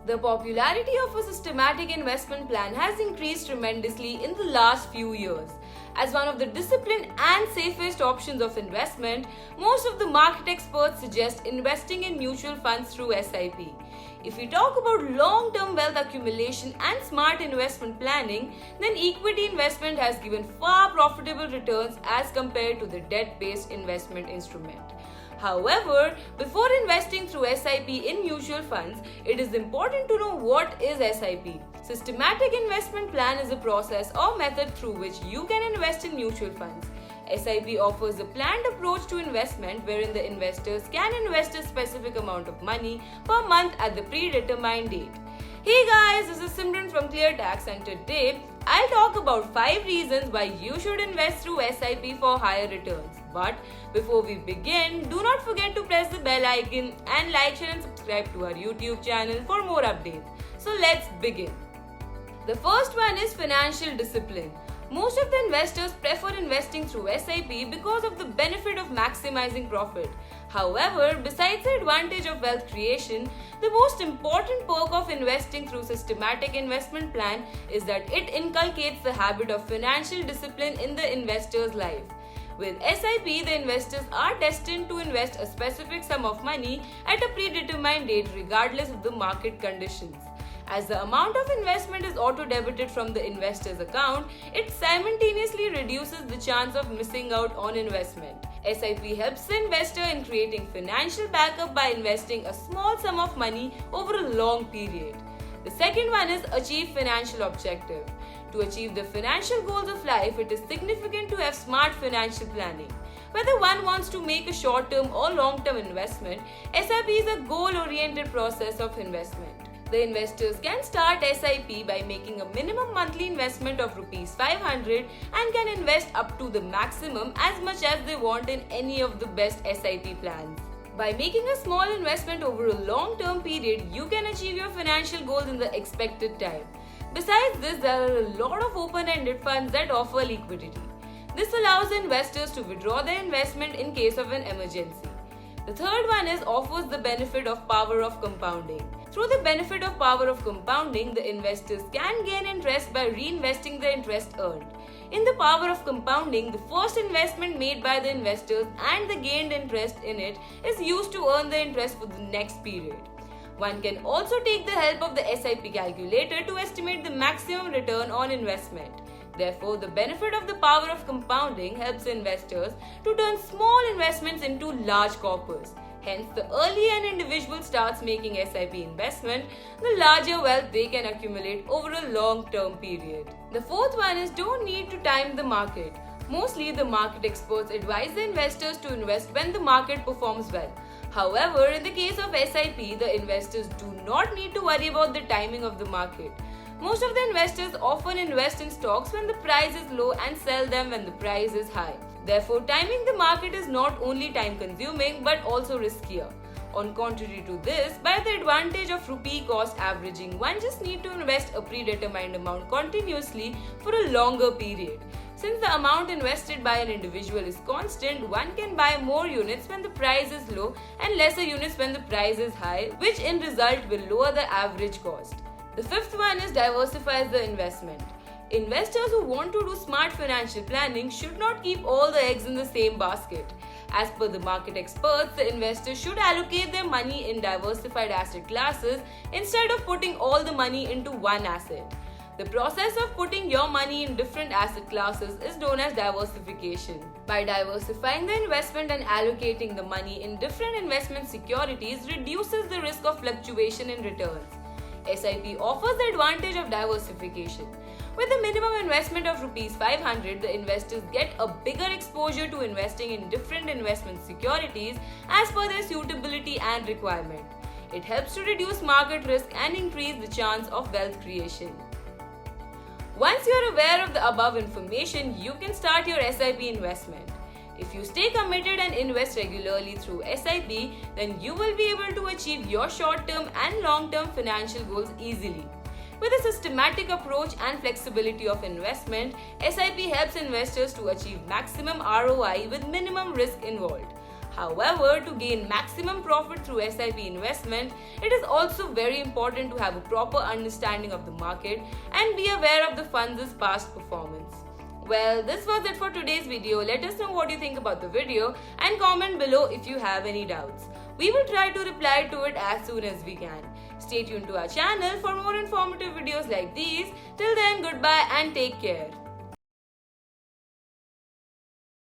The popularity of a systematic investment plan has increased tremendously in the last few years. As one of the disciplined and safest options of investment, most of the market experts suggest investing in mutual funds through SIP. If we talk about long-term wealth accumulation and smart investment planning, then equity investment has given far profitable returns as compared to the debt-based investment instrument. However, before investing through SIP in mutual funds, it is important to know what is SIP. Systematic investment plan is a process or method through which you can invest in mutual funds. SIP offers a planned approach to investment wherein the investors can invest a specific amount of money per month at the predetermined date. Hey guys, this is Simran from ClearTax and today I'll talk about 5 reasons why you should invest through SIP for higher returns. But before we begin, do not forget to press the bell icon and like, share and subscribe to our YouTube channel for more updates. So let's begin. The first one is financial discipline. Most of the investors prefer investing through SIP because of the benefit of maximizing profit. However, besides the advantage of wealth creation, the most important perk of investing through systematic investment plan is that it inculcates the habit of financial discipline in the investor's life. With SIP, the investors are destined to invest a specific sum of money at a predetermined date regardless of the market conditions. As the amount of investment is auto-debited from the investor's account, it simultaneously reduces the chance of missing out on investment. SIP helps the investor in creating financial backup by investing a small sum of money over a long period. The second one is achieve financial objective. To achieve the financial goals of life, it is significant to have smart financial planning. Whether one wants to make a short-term or long-term investment, SIP is a goal-oriented process of investment. The investors can start SIP by making a minimum monthly investment of Rs 500 and can invest up to the maximum as much as they want in any of the best SIP plans. By making a small investment over a long-term period, you can achieve your financial goals in the expected time. Besides this, there are a lot of open-ended funds that offer liquidity. This allows investors to withdraw their investment in case of an emergency. The third one is offers the benefit of power of compounding. Through the benefit of power of compounding, the investors can gain interest by reinvesting the interest earned. In the power of compounding, the first investment made by the investors and the gained interest in it is used to earn the interest for the next period. One can also take the help of the SIP calculator to estimate the maximum return on investment. Therefore, the benefit of the power of compounding helps investors to turn small investments into large corpus. Hence, the earlier an individual starts making SIP investment, the larger wealth they can accumulate over a long-term period. The fourth one is don't need to time the market. Mostly, the market experts advise the investors to invest when the market performs well. However, in the case of SIP, the investors do not need to worry about the timing of the market. Most of the investors often invest in stocks when the price is low and sell them when the price is high. Therefore, timing the market is not only time consuming but also riskier. On contrary to this, by the advantage of rupee cost averaging, one just need to invest a predetermined amount continuously for a longer period. Since the amount invested by an individual is constant, one can buy more units when the price is low and lesser units when the price is high, which in result will lower the average cost. The fifth one is diversifies the investment. Investors who want to do smart financial planning should not keep all the eggs in the same basket. As per the market experts, the investors should allocate their money in diversified asset classes instead of putting all the money into one asset. The process of putting your money in different asset classes is known as diversification. By diversifying the investment and allocating the money in different investment securities reduces the risk of fluctuation in returns. SIP offers the advantage of diversification. With a minimum investment of Rs 500, the investors get a bigger exposure to investing in different investment securities as per their suitability and requirement. It helps to reduce market risk and increase the chance of wealth creation. Once you are aware of the above information, you can start your SIP investment. If you stay committed and invest regularly through SIP, then you will be able to achieve your short-term and long-term financial goals easily. With a systematic approach and flexibility of investment, SIP helps investors to achieve maximum ROI with minimum risk involved. However, to gain maximum profit through SIP investment, it is also very important to have a proper understanding of the market and be aware of the funds' past performance. Well, this was it for today's video. Let us know what you think about the video and comment below if you have any doubts. We will try to reply to it as soon as we can. Stay tuned to our channel for more informative videos like these. Till then, goodbye and take care.